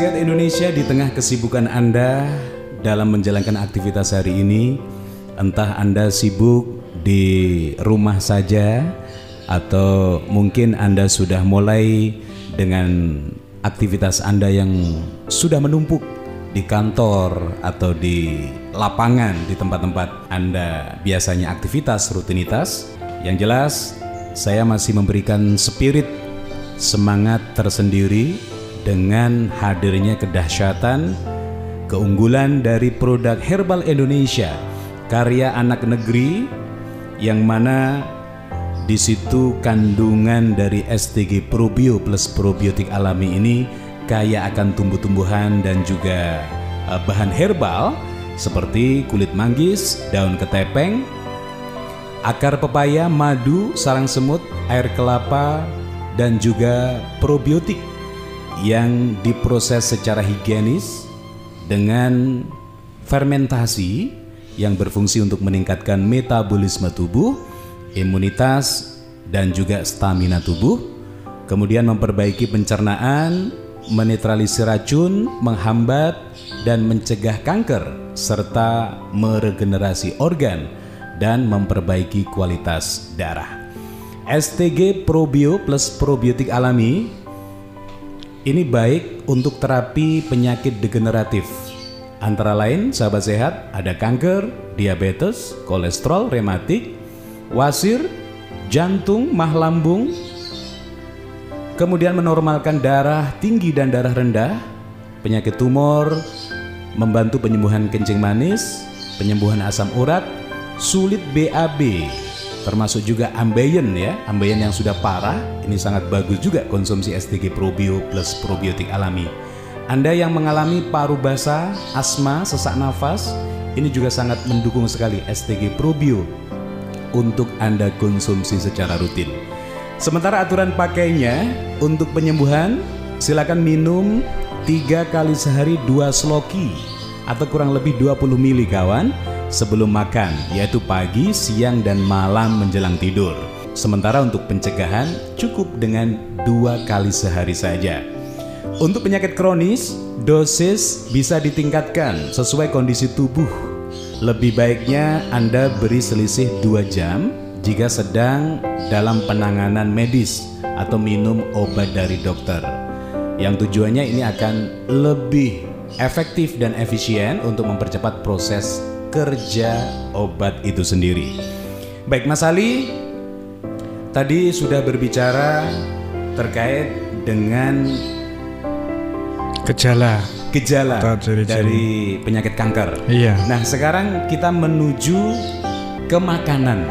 Sehat Indonesia, di tengah kesibukan Anda dalam menjalankan aktivitas hari ini, entah Anda sibuk di rumah saja atau mungkin Anda sudah mulai dengan aktivitas Anda yang sudah menumpuk di kantor atau di lapangan, di tempat-tempat Anda biasanya aktivitas rutinitas. Yang jelas, saya masih memberikan spirit semangat tersendiri dengan hadirnya kedahsyatan, keunggulan dari produk herbal Indonesia karya anak negeri, yang mana di situ kandungan dari STG Probio plus probiotik alami ini kaya akan tumbuh-tumbuhan dan juga bahan herbal seperti kulit manggis, daun ketepeng, akar pepaya, madu, sarang semut, air kelapa, dan juga probiotik yang diproses secara higienis dengan fermentasi yang berfungsi untuk meningkatkan metabolisme tubuh, imunitas, dan juga stamina tubuh, kemudian memperbaiki pencernaan, menetralisir racun, menghambat dan mencegah kanker, serta meregenerasi organ dan memperbaiki kualitas darah. STG Probio plus probiotik alami ini baik untuk terapi penyakit degeneratif. Antara lain, sahabat sehat, ada kanker, diabetes, kolesterol, rematik, wasir, jantung, mah lambung, kemudian menormalkan darah tinggi dan darah rendah, penyakit tumor, membantu penyembuhan kencing manis, penyembuhan asam urat, sulit BAB, termasuk juga ambeien ya, ambeien yang sudah parah. Ini sangat bagus juga konsumsi STG Probio plus probiotik alami. Anda yang mengalami paru basah, asma, sesak nafas, ini juga sangat mendukung sekali STG Probio untuk Anda konsumsi secara rutin. Sementara aturan pakainya untuk penyembuhan, silakan minum 3 kali sehari 2 sloki atau kurang lebih 20 mili kawan sebelum makan, yaitu pagi, siang, dan malam menjelang tidur. Sementara untuk pencegahan cukup dengan 2 kali sehari saja. Untuk penyakit kronis, dosis bisa ditingkatkan sesuai kondisi tubuh. Lebih baiknya Anda beri selisih 2 jam jika sedang dalam penanganan medis atau minum obat dari dokter. Yang tujuannya ini akan lebih efektif dan efisien untuk mempercepat proses kerja obat itu sendiri. Baik, Mas Ali tadi sudah berbicara terkait dengan gejala dari penyakit kanker. Iya. Nah, sekarang kita menuju ke makanan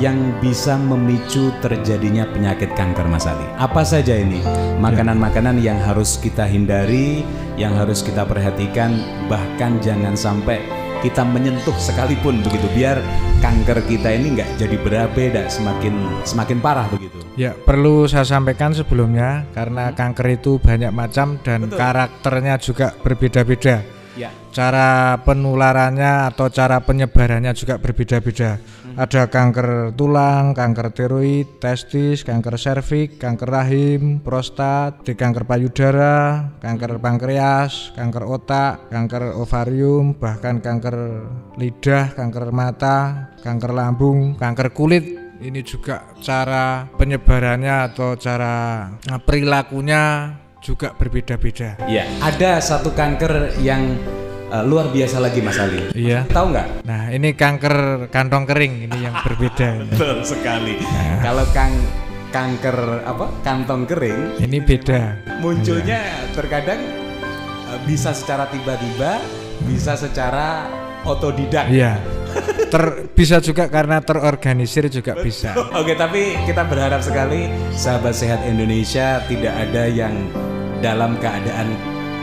yang bisa memicu terjadinya penyakit kanker, Mas Ali. Apa saja ini makanan-makanan yang harus kita hindari, yang harus kita perhatikan, bahkan jangan sampai kita menyentuh sekalipun begitu, biar kanker kita ini nggak jadi berabe, semakin parah begitu. Ya, perlu saya sampaikan sebelumnya karena kanker itu banyak macam dan karakternya juga berbeda-beda. Ya. Cara penularannya atau cara penyebarannya juga berbeda-beda. Ada kanker tulang, kanker tiroid, testis, kanker serviks, kanker rahim, prostat, kanker payudara, kanker pankreas, kanker otak, kanker ovarium, bahkan kanker lidah, kanker mata, kanker lambung, kanker kulit. Ini juga cara penyebarannya atau cara perilakunya juga berbeda-beda. Iya, ada satu kanker yang luar biasa lagi, Mas Ali. Iya. Tahu nggak? Nah, ini kanker kantong kering, ini yang berbeda. Betul sekali. Nah. Kalau kanker kantong kering, ini beda. Munculnya terkadang bisa secara tiba-tiba, bisa secara otodidak. Iya. Bisa juga karena terorganisir juga bisa. Oke, tapi kita berharap sekali sahabat sehat Indonesia tidak ada yang dalam keadaan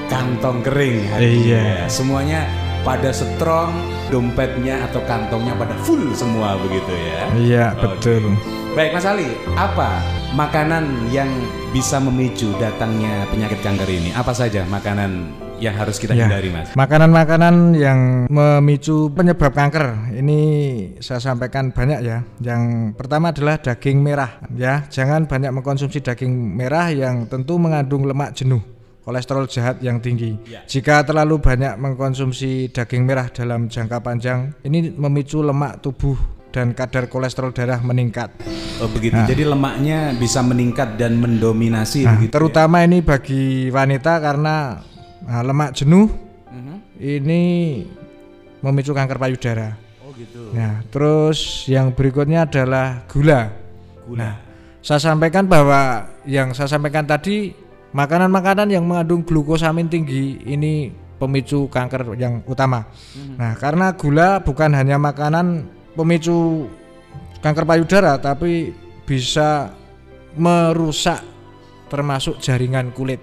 kantong kering hari ini. Iya. Semuanya pada strong, dompetnya atau kantongnya pada full semua begitu ya. Iya, betul. Baik, Mas Ali, apa makanan yang bisa memicu datangnya penyakit kanker ini? Apa saja makanan yang harus kita hindari, Mas? Makanan-makanan yang memicu penyebab kanker ini saya sampaikan banyak ya. Yang pertama adalah daging merah ya. Jangan banyak mengkonsumsi daging merah yang tentu mengandung lemak jenuh. kolesterol jahat yang tinggi. Jika terlalu banyak mengkonsumsi daging merah dalam jangka panjang, ini memicu lemak tubuh dan kadar kolesterol darah meningkat. Oh begitu. Jadi lemaknya bisa meningkat dan mendominasi begitu. Terutama ini bagi wanita karena lemak jenuh ini memicu kanker payudara. Oh gitu. Nah, terus yang berikutnya adalah gula. Nah, saya sampaikan bahwa yang saya sampaikan tadi, makanan-makanan yang mengandung glukosamin tinggi ini pemicu kanker yang utama. Nah, karena gula bukan hanya makanan pemicu kanker payudara, tapi bisa merusak termasuk jaringan kulit.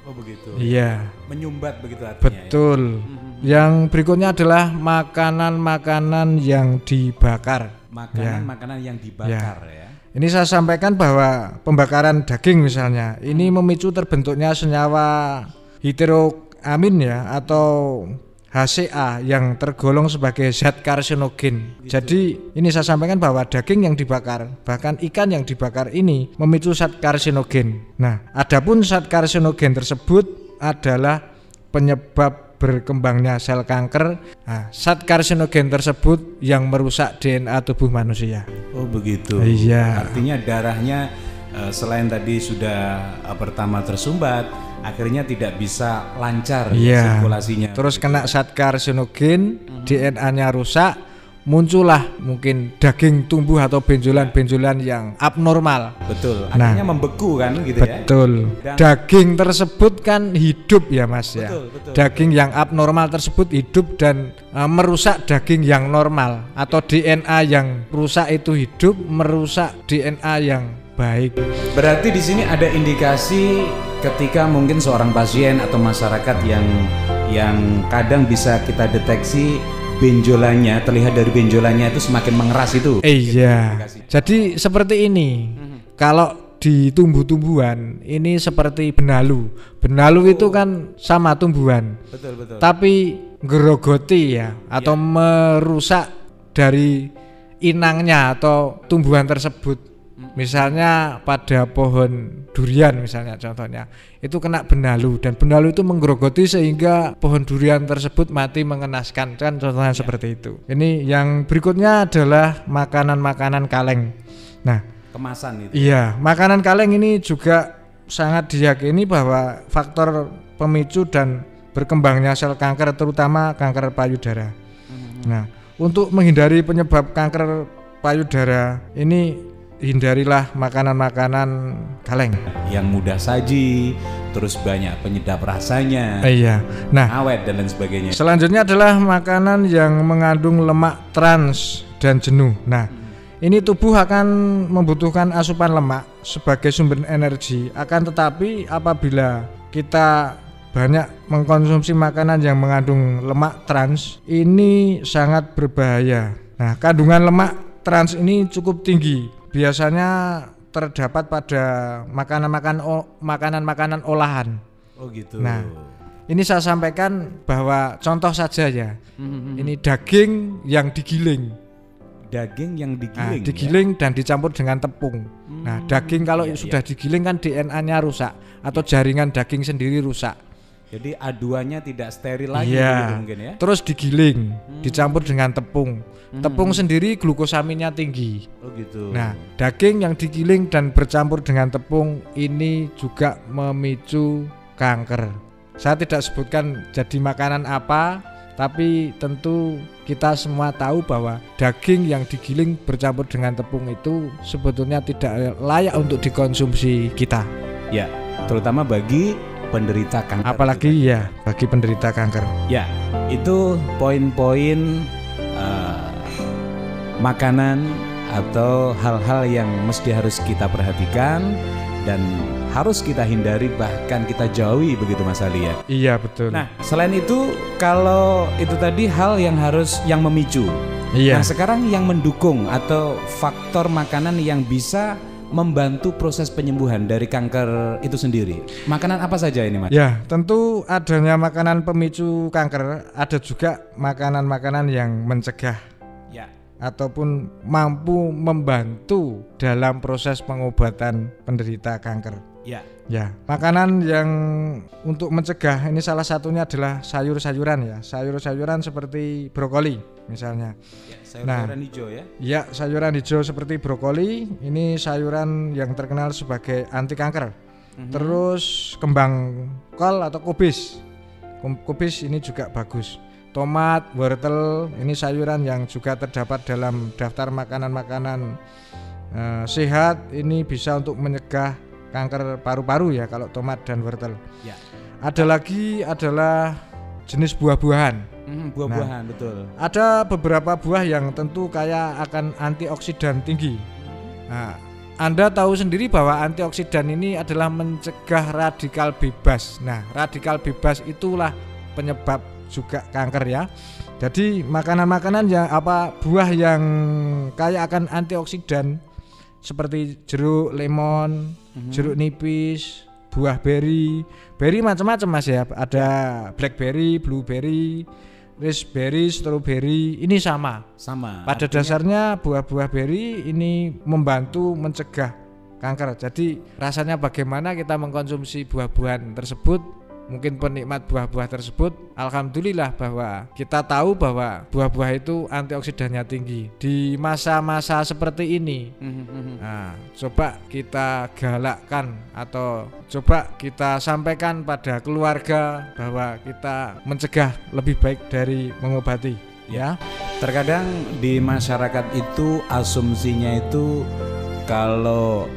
Oh begitu. Iya. Menyumbat begitu artinya. Betul. Ya? Yang berikutnya adalah makanan-makanan yang dibakar. Makanan-makanan yang dibakar ya. Ini saya sampaikan bahwa pembakaran daging misalnya, ini memicu terbentuknya senyawa heteroamin ya atau HCA yang tergolong sebagai zat karsinogen. Jadi ini saya sampaikan bahwa daging yang dibakar, bahkan ikan yang dibakar ini memicu zat karsinogen. Nah, adapun zat karsinogen tersebut adalah penyebab berkembangnya sel kanker. Nah, zat karsinogen tersebut yang merusak DNA tubuh manusia. Oh begitu. Iya. Artinya darahnya selain tadi sudah pertama tersumbat, akhirnya tidak bisa lancar sirkulasinya. Terus kena zat karsinogen, DNA-nya rusak, muncullah mungkin daging tumbuh atau benjolan-benjolan yang abnormal. Betul. Akhirnya membeku kan gitu ya. Betul. Daging tersebut kan hidup ya Mas ya. Betul. Daging yang abnormal tersebut hidup dan merusak daging yang normal, atau DNA yang rusak itu hidup merusak DNA yang baik. Berarti di sini ada indikasi ketika mungkin seorang pasien atau masyarakat yang kadang bisa kita deteksi benjolannya, terlihat dari benjolannya itu semakin mengeras itu. Iya. Jadi seperti ini. Kalau di tumbuh-tumbuhan ini seperti benalu. Benalu itu kan sama tumbuhan. Betul. Tapi gerogoti ya atau merusak dari inangnya atau tumbuhan tersebut. Misalnya pada pohon durian misalnya contohnya, itu kena benalu dan benalu itu menggerogoti sehingga pohon durian tersebut mati mengenaskan, kan contohnya seperti itu. Ini yang berikutnya adalah makanan-makanan kaleng. Nah, kemasan itu. Iya, makanan kaleng ini juga sangat diyakini bahwa faktor pemicu dan berkembangnya sel kanker, terutama kanker payudara. Nah, untuk menghindari penyebab kanker payudara ini, hindarilah makanan-makanan kaleng yang mudah saji, terus banyak penyedap rasanya, iya. Nah, awet dan lain sebagainya. Selanjutnya adalah makanan yang mengandung lemak trans dan jenuh. Nah, ini tubuh akan membutuhkan asupan lemak sebagai sumber energi. Akan tetapi apabila kita banyak mengkonsumsi makanan yang mengandung lemak trans, ini sangat berbahaya. Nah, kandungan lemak trans ini cukup tinggi. Biasanya terdapat pada makanan-makanan olahan. Oh gitu. Nah, ini saya sampaikan bahwa contoh saja ya. Ini daging yang digiling. Daging yang digiling. Digiling dan dicampur dengan tepung. Nah, daging kalau sudah digiling kan DNA-nya rusak atau jaringan daging sendiri rusak. Jadi aduannya tidak steril lagi gitu mungkin ya. Terus digiling, dicampur dengan tepung. Tepung sendiri glukosaminnya tinggi. Oh gitu. Nah, daging yang digiling dan bercampur dengan tepung ini juga memicu kanker. Saya tidak sebutkan jadi makanan apa, tapi tentu kita semua tahu bahwa daging yang digiling bercampur dengan tepung itu sebetulnya tidak layak untuk dikonsumsi kita. Ya, terutama bagi penderita kanker. Apalagi ya bagi penderita kanker. Ya, itu poin-poin makanan atau hal-hal yang mesti harus kita perhatikan dan harus kita hindari, bahkan kita jauhi, begitu Mas Ali ya. Iya betul. Nah, selain itu, kalau itu tadi hal yang memicu. Iya. Nah, sekarang yang mendukung atau faktor makanan yang bisa membantu proses penyembuhan dari kanker itu sendiri. Makanan apa saja ini, Mas? Ya, tentu adanya makanan pemicu kanker, ada juga makanan-makanan yang mencegah ataupun mampu membantu dalam proses pengobatan penderita kanker. Ya, makanan yang untuk mencegah ini salah satunya adalah sayur-sayuran ya. Sayur-sayuran seperti brokoli misalnya. Ya, sayuran hijau ya. Ya, sayuran hijau seperti brokoli ini sayuran yang terkenal sebagai anti kanker. Terus kembang kol atau kubis. Kubis ini juga bagus. Tomat, wortel ini sayuran yang juga terdapat dalam daftar makanan-makanan sehat. Ini bisa untuk mencegah kanker paru-paru ya kalau tomat dan wortel. Ya. Ada lagi adalah jenis buah-buahan. Buah-buahan, betul. Ada beberapa buah yang tentu kaya akan antioksidan tinggi. Nah, Anda tahu sendiri bahwa antioksidan ini adalah mencegah radikal bebas. Nah, radikal bebas itulah penyebab juga kanker ya. Jadi makanan-makanan yang buah yang kaya akan antioksidan seperti jeruk, lemon, jeruk nipis, buah beri macam-macam Mas ya. Ada blackberry, blueberry, raspberry, strawberry. Ini sama. Pada dasarnya buah-buah beri ini membantu mencegah kanker. Jadi rasanya bagaimana kita mengkonsumsi buah-buahan tersebut? Mungkin penikmat buah-buah tersebut alhamdulillah bahwa kita tahu bahwa buah-buah itu antioksidannya tinggi di masa-masa seperti ini. Nah, coba kita galakkan atau coba kita sampaikan pada keluarga bahwa kita mencegah lebih baik dari mengobati ya. Terkadang di masyarakat itu asumsinya itu kalau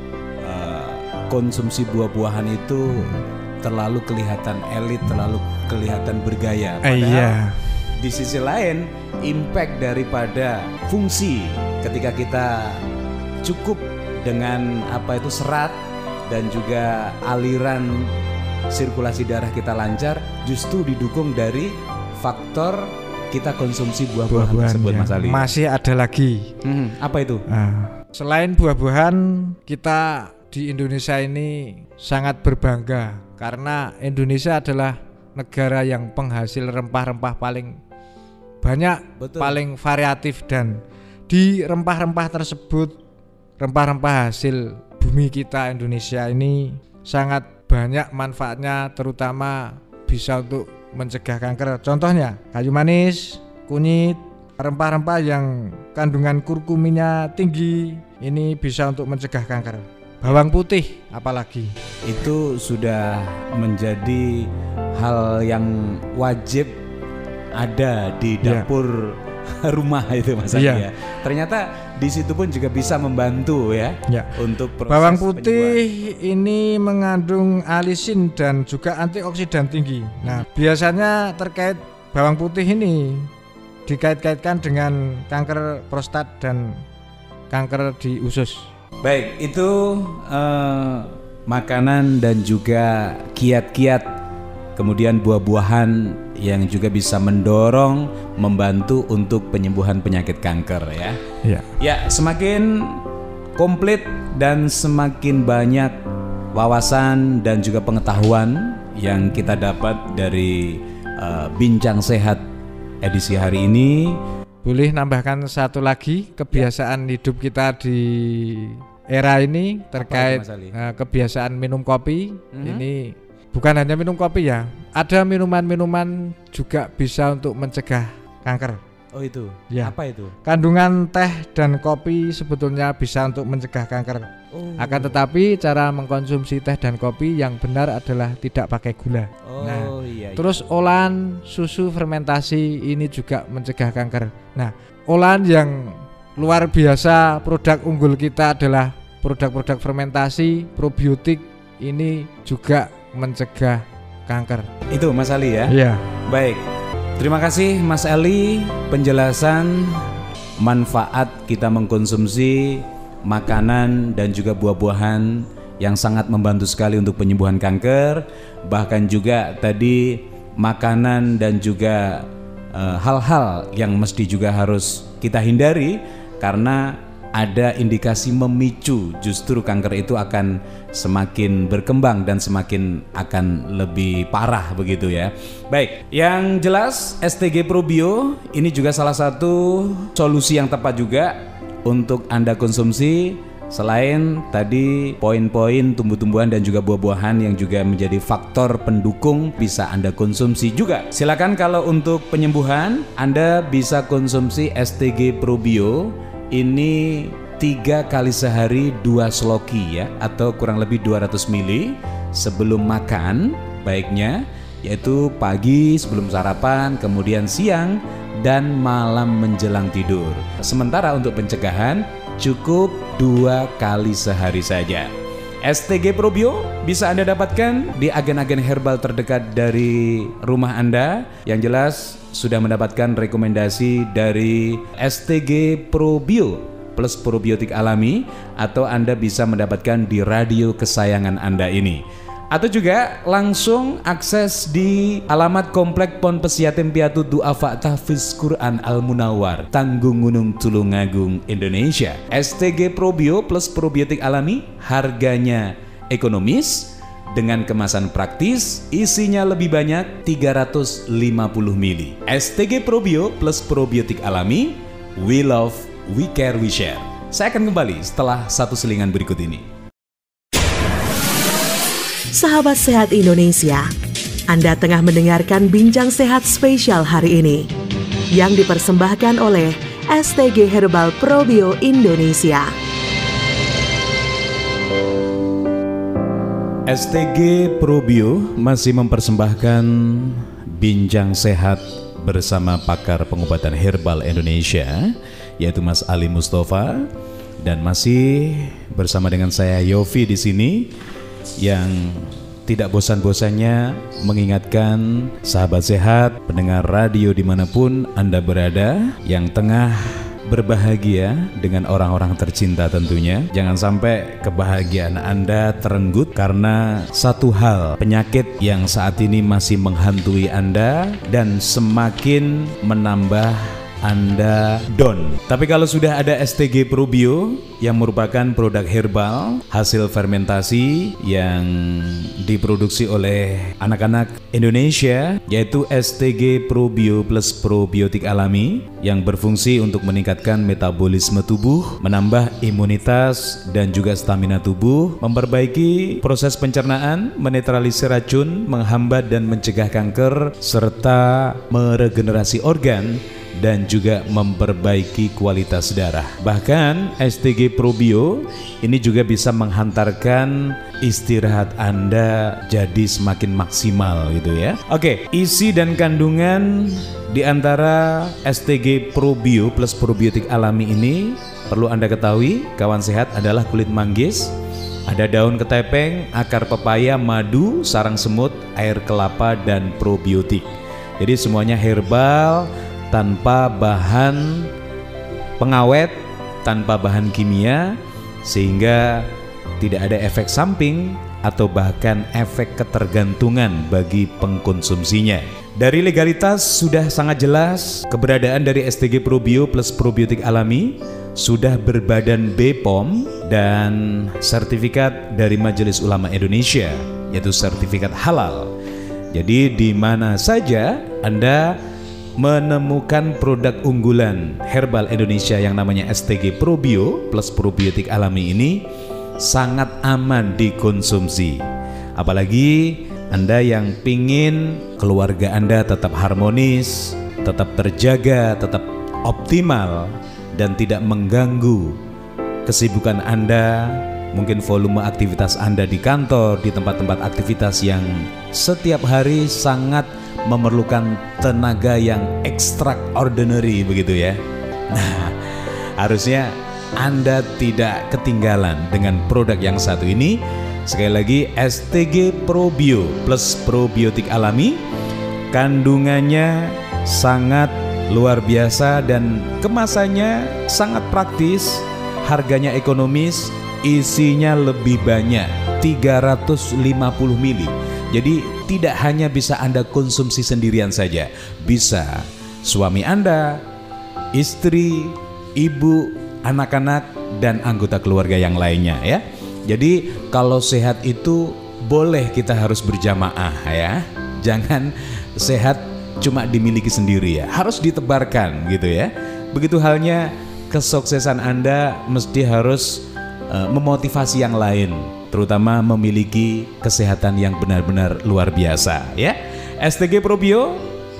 konsumsi buah-buahan itu terlalu kelihatan elit, terlalu kelihatan bergaya. Padahal di sisi lain impact daripada fungsi ketika kita cukup dengan serat dan juga aliran sirkulasi darah kita lancar justru didukung dari faktor kita konsumsi buah-buahan tersebut ya. Mas Ali. Masih ada lagi. Apa itu? Selain buah-buahan, kita di Indonesia ini sangat berbangga karena Indonesia adalah negara yang penghasil rempah-rempah paling banyak, paling variatif, dan di rempah-rempah tersebut, rempah-rempah hasil bumi kita Indonesia ini sangat banyak manfaatnya, terutama bisa untuk mencegah kanker. Contohnya kayu manis, kunyit, rempah-rempah yang kandungan kurkuminnya tinggi, ini bisa untuk mencegah kanker. Bawang putih apalagi itu sudah menjadi hal yang wajib ada di dapur rumah itu Mas Ali ya. Ternyata di situ pun juga bisa membantu ya. Untuk proses bawang putih ini mengandung alisin dan juga antioksidan tinggi. Nah, biasanya terkait bawang putih ini dikait-kaitkan dengan kanker prostat dan kanker di usus. Baik, itu makanan dan juga kiat-kiat, kemudian buah-buahan yang juga bisa mendorong, membantu untuk penyembuhan penyakit kanker ya. Ya, semakin komplit dan semakin banyak wawasan dan juga pengetahuan yang kita dapat dari Bincang Sehat edisi hari ini. Boleh nambahkan satu lagi kebiasaan hidup kita di era ini terkait kebiasaan minum kopi. Ini bukan hanya minum kopi ya, ada minuman-minuman juga bisa untuk mencegah kanker. Oh itu, apa itu? Kandungan teh dan kopi sebetulnya bisa untuk mencegah kanker. Akan tetapi cara mengkonsumsi teh dan kopi yang benar adalah tidak pakai gula. Terus olahan susu fermentasi ini juga mencegah kanker. Nah, olahan yang luar biasa, produk unggul kita adalah produk-produk fermentasi, probiotik, ini juga mencegah kanker. Itu Mas Ali ya? Iya. Baik, terima kasih Mas Ali penjelasan manfaat kita mengkonsumsi makanan dan juga buah-buahan yang sangat membantu sekali untuk penyembuhan kanker. Bahkan juga tadi makanan dan juga hal-hal yang mesti juga harus kita hindari karena ada indikasi memicu justru kanker itu akan semakin berkembang dan semakin akan lebih parah begitu ya. Baik, yang jelas STG Probio ini juga salah satu solusi yang tepat juga untuk Anda konsumsi Selain tadi poin-poin tumbuh-tumbuhan dan juga buah-buahan yang juga menjadi faktor pendukung bisa Anda konsumsi juga. Silakan kalau untuk penyembuhan Anda bisa konsumsi STG Probio. Ini 3 kali sehari 2 sloki ya, atau kurang lebih 200 ml sebelum makan baiknya, yaitu pagi sebelum sarapan, kemudian siang dan malam menjelang tidur. Sementara untuk pencegahan cukup 2 kali sehari saja. STG Probio bisa Anda dapatkan di agen-agen herbal terdekat dari rumah Anda. Yang jelas sudah mendapatkan rekomendasi dari STG Probio plus probiotik alami, atau Anda bisa mendapatkan di radio kesayangan Anda ini. Atau juga langsung akses di alamat Komplek Pon Pesiatem Piatu Duafa Tahfiz Quran Al Munawar, Tanggung Gunung Tulungagung, Indonesia. STG Probio plus probiotik alami harganya ekonomis dengan kemasan praktis, isinya lebih banyak 350 ml. STG Probio plus probiotik alami, we love, we care, we share. Saya akan kembali setelah satu selingan berikut ini. Sahabat Sehat Indonesia, Anda tengah mendengarkan Bincang Sehat spesial hari ini yang dipersembahkan oleh STG Herbal Probio Indonesia. STG Probio masih mempersembahkan Bincang Sehat bersama pakar pengobatan herbal Indonesia, yaitu Mas Ali Mustafa, dan masih bersama dengan saya Yofi di sini, yang tidak bosan-bosannya mengingatkan sahabat sehat, pendengar radio dimanapun Anda berada, yang tengah berbahagia dengan orang-orang tercinta tentunya. Jangan sampai kebahagiaan Anda terenggut karena satu hal, penyakit yang saat ini masih menghantui Anda dan semakin menambah Anda down. Tapi kalau sudah ada STG Probio yang merupakan produk herbal hasil fermentasi yang diproduksi oleh anak-anak Indonesia, yaitu STG Probio plus probiotik alami yang berfungsi untuk meningkatkan metabolisme tubuh, menambah imunitas dan juga stamina tubuh, memperbaiki proses pencernaan, menetralisir racun, menghambat dan mencegah kanker, serta meregenerasi organ dan juga memperbaiki kualitas darah. Bahkan STG Probio ini juga bisa menghantarkan istirahat Anda jadi semakin maksimal gitu ya. Oke, isi dan kandungan di antara STG Probio plus probiotik alami ini perlu Anda ketahui, kawan sehat, adalah kulit manggis, ada daun ketepeng, akar pepaya, madu, sarang semut, air kelapa, dan probiotik. Jadi semuanya herbal, tanpa bahan pengawet, tanpa bahan kimia, sehingga tidak ada efek samping atau bahkan efek ketergantungan bagi pengkonsumsinya. Dari legalitas sudah sangat jelas, keberadaan dari STG Probio plus probiotik alami sudah berbadan BPOM dan sertifikat dari Majelis Ulama Indonesia, yaitu sertifikat halal. Jadi di mana saja Anda menemukan produk unggulan herbal Indonesia yang namanya STG Probio plus probiotik alami ini sangat aman dikonsumsi. Apalagi Anda yang pingin keluarga Anda tetap harmonis, tetap terjaga, tetap optimal, dan tidak mengganggu kesibukan Anda, mungkin volume aktivitas Anda di kantor, di tempat-tempat aktivitas yang setiap hari sangat memerlukan tenaga yang extraordinary begitu ya. Nah, harusnya Anda tidak ketinggalan dengan produk yang satu ini. Sekali lagi, STG Probio plus probiotik alami, kandungannya sangat luar biasa dan kemasannya sangat praktis, harganya ekonomis, isinya lebih banyak, 350 ml. Jadi tidak hanya bisa Anda konsumsi sendirian saja, bisa suami Anda, istri, ibu, anak-anak, dan anggota keluarga yang lainnya ya. Jadi kalau sehat itu boleh kita harus berjamaah ya. Jangan sehat cuma dimiliki sendiri ya, harus ditebarkan gitu ya. Begitu halnya kesuksesan Anda mesti harus memotivasi yang lain, terutama memiliki kesehatan yang benar-benar luar biasa ya. STG Probio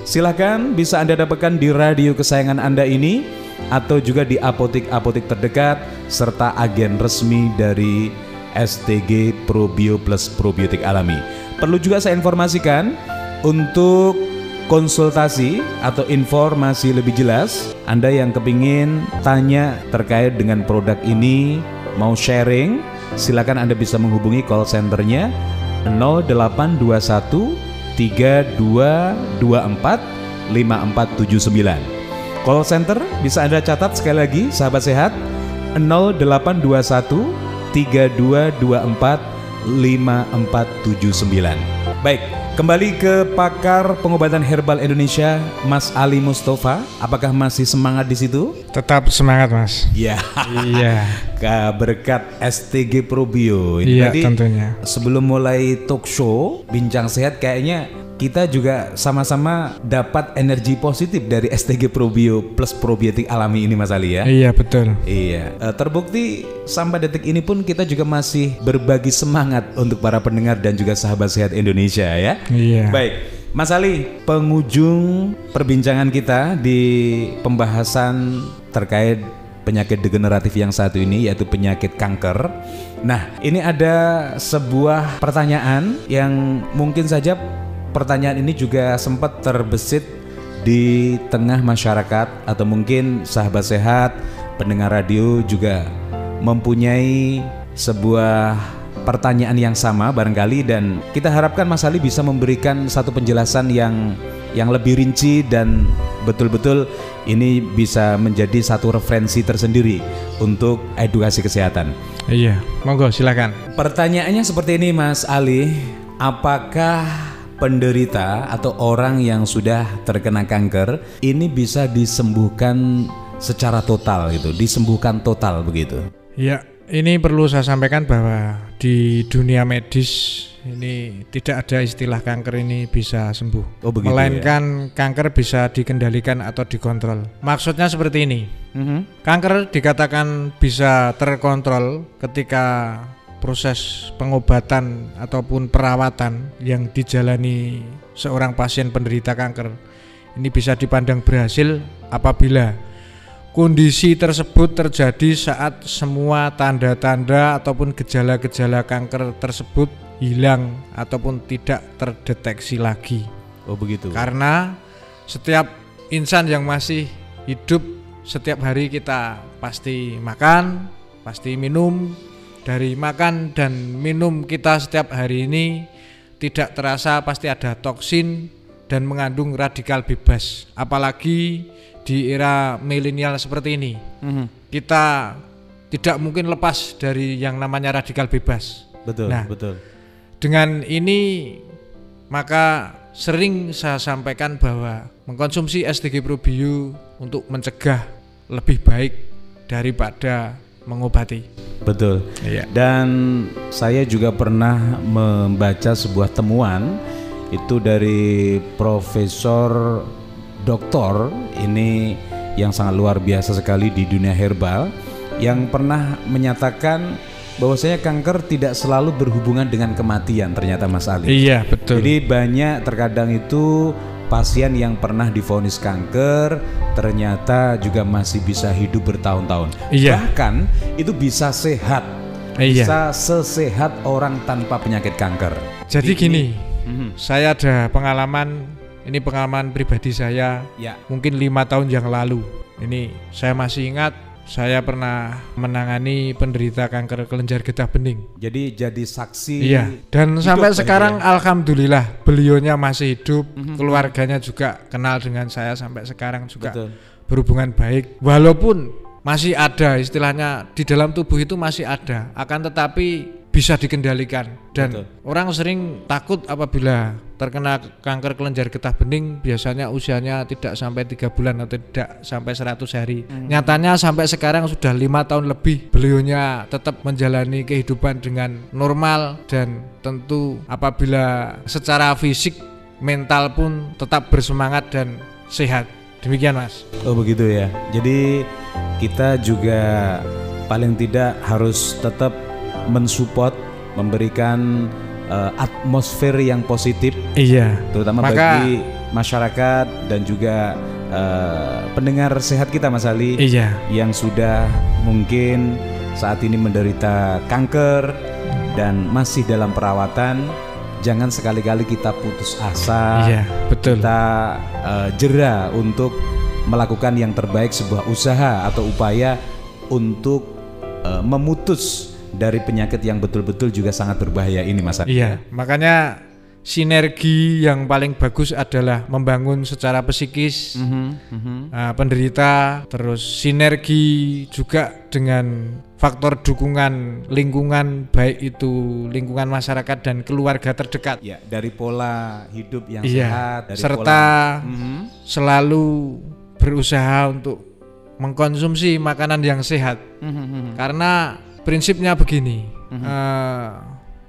silahkan bisa Anda dapatkan di radio kesayangan Anda ini atau juga di apotek-apotek terdekat serta agen resmi dari STG Probio Plus Probiotik Alami. Perlu juga saya informasikan untuk konsultasi atau informasi lebih jelas, Anda yang kepingin tanya terkait dengan produk ini, mau sharing, silakan Anda bisa menghubungi call centernya 0821 3224 5479. Call center bisa Anda catat sekali lagi sahabat sehat 0821 3224 5479. Baik, kembali ke pakar pengobatan herbal Indonesia, Mas Ali Mustafa. Apakah masih semangat di situ? Tetap semangat, Mas. Ya. Iya. Berkat STG Probio. Ini iya, tadi tentunya. Sebelum mulai talk show Bincang Sehat, kayaknya kita juga sama-sama dapat energi positif dari STG Probio Plus Probiotik Alami ini, Mas Ali ya. Iya, betul. Iya, terbukti sampai detik ini pun kita juga masih berbagi semangat untuk para pendengar dan juga sahabat sehat Indonesia ya. Iya. Baik, Mas Ali, penghujung perbincangan kita di pembahasan terkait penyakit degeneratif yang satu ini, yaitu penyakit kanker. Nah, ini ada sebuah pertanyaan yang mungkin saja pertanyaan ini juga sempat terbesit di tengah masyarakat atau mungkin sahabat sehat, pendengar radio juga mempunyai sebuah pertanyaan yang sama barangkali, dan kita harapkan Mas Ali bisa memberikan satu penjelasan yang lebih rinci dan betul-betul ini bisa menjadi satu referensi tersendiri untuk edukasi kesehatan. Iya, monggo silakan. Pertanyaannya seperti ini, Mas Ali, apakah penderita atau orang yang sudah terkena kanker ini bisa disembuhkan secara total gitu, disembuhkan total begitu? Ya, ini perlu saya sampaikan bahwa di dunia medis ini tidak ada istilah kanker ini bisa sembuh. Oh, begitu, melainkan ya? Kanker bisa dikendalikan atau dikontrol. Maksudnya seperti ini. Kanker dikatakan bisa terkontrol ketika proses pengobatan ataupun perawatan yang dijalani seorang pasien penderita kanker ini bisa dipandang berhasil apabila kondisi tersebut terjadi saat semua tanda-tanda ataupun gejala-gejala kanker tersebut hilang ataupun tidak terdeteksi lagi. Oh begitu. Karena setiap insan yang masih hidup, setiap hari kita pasti makan, pasti minum. Dari makan dan minum kita setiap hari ini tidak terasa pasti ada toksin dan mengandung radikal bebas. Apalagi di era milenial seperti ini, kita tidak mungkin lepas dari yang namanya radikal bebas. Betul, nah, betul. Dengan ini maka sering saya sampaikan bahwa mengkonsumsi STG Probio untuk mencegah lebih baik daripada mengobati. Betul. Iya. Dan saya juga pernah membaca sebuah temuan itu dari Profesor Doktor ini yang sangat luar biasa sekali di dunia herbal, yang pernah menyatakan bahwasanya kanker tidak selalu berhubungan dengan kematian ternyata, Mas Ali. Iya, betul. Jadi banyak terkadang itu pasien yang pernah divonis kanker ternyata juga masih bisa hidup bertahun-tahun. Iya. Bahkan itu bisa sehat. Iya. Bisa sesehat orang tanpa penyakit kanker. Jadi gini, saya ada pengalaman, ini pengalaman pribadi saya, ya. Mungkin 5 tahun yang lalu. Ini saya masih ingat, saya pernah menangani penderita kanker kelenjar getah bening. Jadi saksi. Iya. Dan sampai sekarang alhamdulillah beliaunya masih hidup, keluarganya juga kenal dengan saya sampai sekarang juga. Betul. Berhubungan baik. Walaupun masih ada istilahnya di dalam tubuh itu masih ada, akan tetapi bisa dikendalikan. Dan betul. Orang sering takut apabila terkena kanker kelenjar getah bening, biasanya usianya tidak sampai 3 bulan atau tidak sampai 100 hari. Nyatanya sampai sekarang sudah 5 tahun lebih beliaunya tetap menjalani kehidupan dengan normal, dan tentu apabila secara fisik, mental pun tetap bersemangat dan sehat. Demikian, Mas. Oh begitu ya. Jadi kita juga paling tidak harus tetap mensupport, memberikan atmosfer yang positif, terutama bagi masyarakat dan juga pendengar sehat kita, Mas Ali, yang sudah mungkin saat ini menderita kanker dan masih dalam perawatan. Jangan sekali-kali kita putus asa, kita jera untuk melakukan yang terbaik, sebuah usaha atau upaya untuk memutus dari penyakit yang betul-betul juga sangat berbahaya ini, Mas. Makanya sinergi yang paling bagus adalah membangun secara psikis penderita, terus sinergi juga dengan faktor dukungan lingkungan, baik itu lingkungan masyarakat dan keluarga terdekat. Dari pola hidup yang sehat, dari serta selalu berusaha untuk mengkonsumsi makanan yang sehat. Karena prinsipnya begini,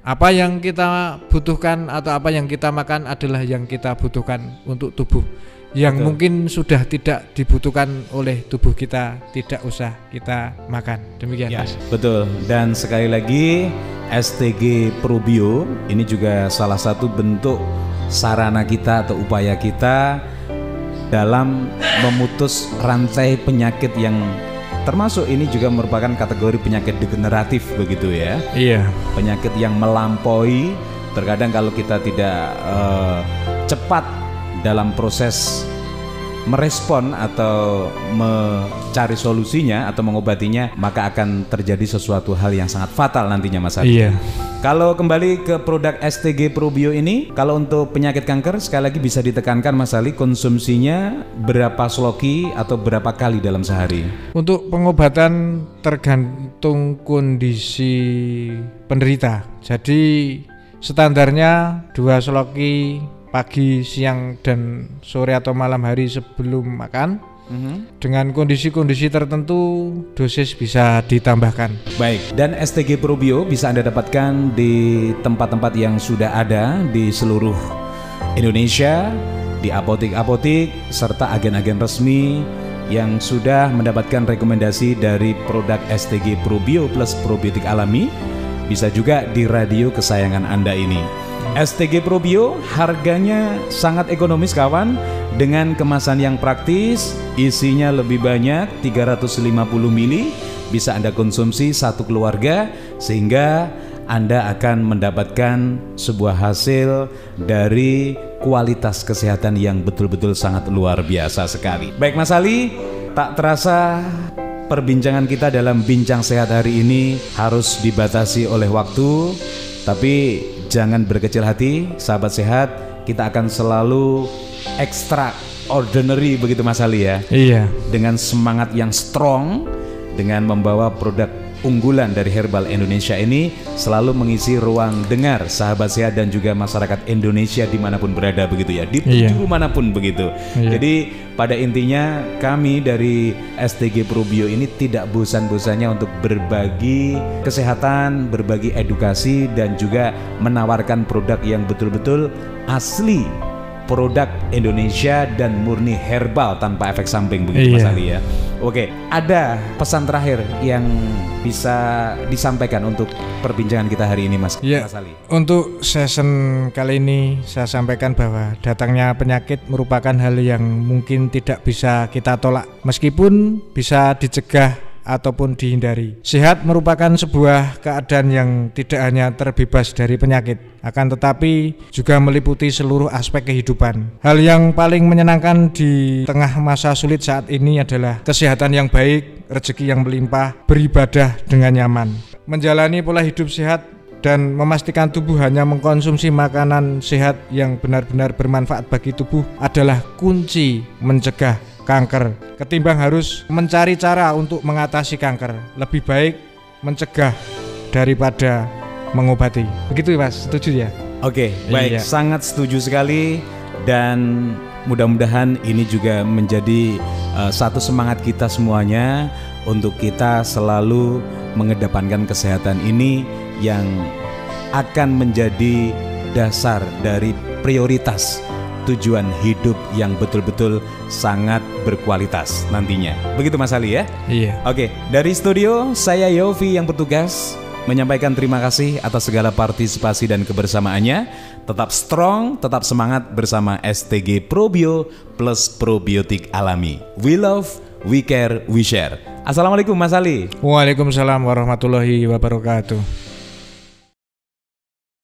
apa yang kita butuhkan atau apa yang kita makan adalah yang kita butuhkan untuk tubuh. Yang mungkin sudah tidak dibutuhkan oleh tubuh kita, tidak usah kita makan. Demikian, Mas. Betul. Dan sekali lagi, STG Probio ini juga salah satu bentuk sarana kita atau upaya kita dalam memutus rantai penyakit yang termasuk ini juga merupakan kategori penyakit degeneratif, begitu ya. Penyakit yang melampaui. Terkadang kalau kita tidak cepat dalam proses merespon atau mencari solusinya atau mengobatinya, maka akan terjadi sesuatu hal yang sangat fatal nantinya, Mas Adi. Kalau kembali ke produk STG Probio ini, kalau untuk penyakit kanker sekali lagi bisa ditekankan, Mas Ali, konsumsinya berapa sloki atau berapa kali dalam sehari? Untuk pengobatan tergantung kondisi penderita. Jadi standarnya 2 sloki pagi, siang, dan sore atau malam hari sebelum makan. Dengan kondisi-kondisi tertentu dosis bisa ditambahkan. Baik, dan STG Probio bisa Anda dapatkan di tempat-tempat yang sudah ada di seluruh Indonesia, di apotek-apotek serta agen-agen resmi yang sudah mendapatkan rekomendasi dari produk STG Probio plus probiotik alami. Bisa juga di radio kesayangan Anda ini. STG Probio harganya sangat ekonomis, kawan, dengan kemasan yang praktis, isinya lebih banyak 350 ml, bisa Anda konsumsi satu keluarga sehingga Anda akan mendapatkan sebuah hasil dari kualitas kesehatan yang betul-betul sangat luar biasa sekali. Baik, Mas Ali, tak terasa perbincangan kita dalam Bincang Sehat hari ini harus dibatasi oleh waktu, tapi jangan berkecil hati, sahabat sehat. Kita akan selalu extraordinary, begitu Mas Ali ya. Dengan semangat yang strong, dengan membawa produk unggulan dari Herbal Indonesia ini selalu mengisi ruang dengar sahabat sehat dan juga masyarakat Indonesia dimanapun berada, begitu ya, di penjuru manapun begitu. Jadi pada intinya kami dari STG Probio ini tidak bosan-bosannya untuk berbagi kesehatan, berbagi edukasi, dan juga menawarkan produk yang betul-betul asli, produk Indonesia dan murni herbal tanpa efek samping, begitu Mas Ali ya. Oke, ada pesan terakhir yang bisa disampaikan untuk perbincangan kita hari ini, Mas Ali? Untuk season kali ini saya sampaikan bahwa datangnya penyakit merupakan hal yang mungkin tidak bisa kita tolak, meskipun bisa dicegah ataupun dihindari. Sehat merupakan sebuah keadaan yang tidak hanya terbebas dari penyakit, akan tetapi juga meliputi seluruh aspek kehidupan. Hal yang paling menyenangkan di tengah masa sulit saat ini adalah kesehatan yang baik, rezeki yang melimpah, beribadah dengan nyaman. Menjalani pola hidup sehat dan memastikan tubuh hanya mengkonsumsi makanan sehat yang benar-benar bermanfaat bagi tubuh adalah kunci mencegah kanker. Ketimbang harus mencari cara untuk mengatasi kanker, lebih baik mencegah daripada mengobati. Begitu Mas, setuju ya? Oke, baik, sangat setuju sekali. Dan mudah-mudahan ini juga menjadi satu semangat kita semuanya untuk kita selalu mengedepankan kesehatan ini yang akan menjadi dasar dari prioritas tujuan hidup yang betul-betul sangat berkualitas nantinya. Begitu Mas Ali ya? Iya. Oke, dari studio saya Yofi yang bertugas menyampaikan terima kasih atas segala partisipasi dan kebersamaannya. Tetap strong, tetap semangat bersama STG Probio plus probiotik alami. We love, we care, we share. Assalamualaikum Mas Ali. Waalaikumsalam warahmatullahi wabarakatuh.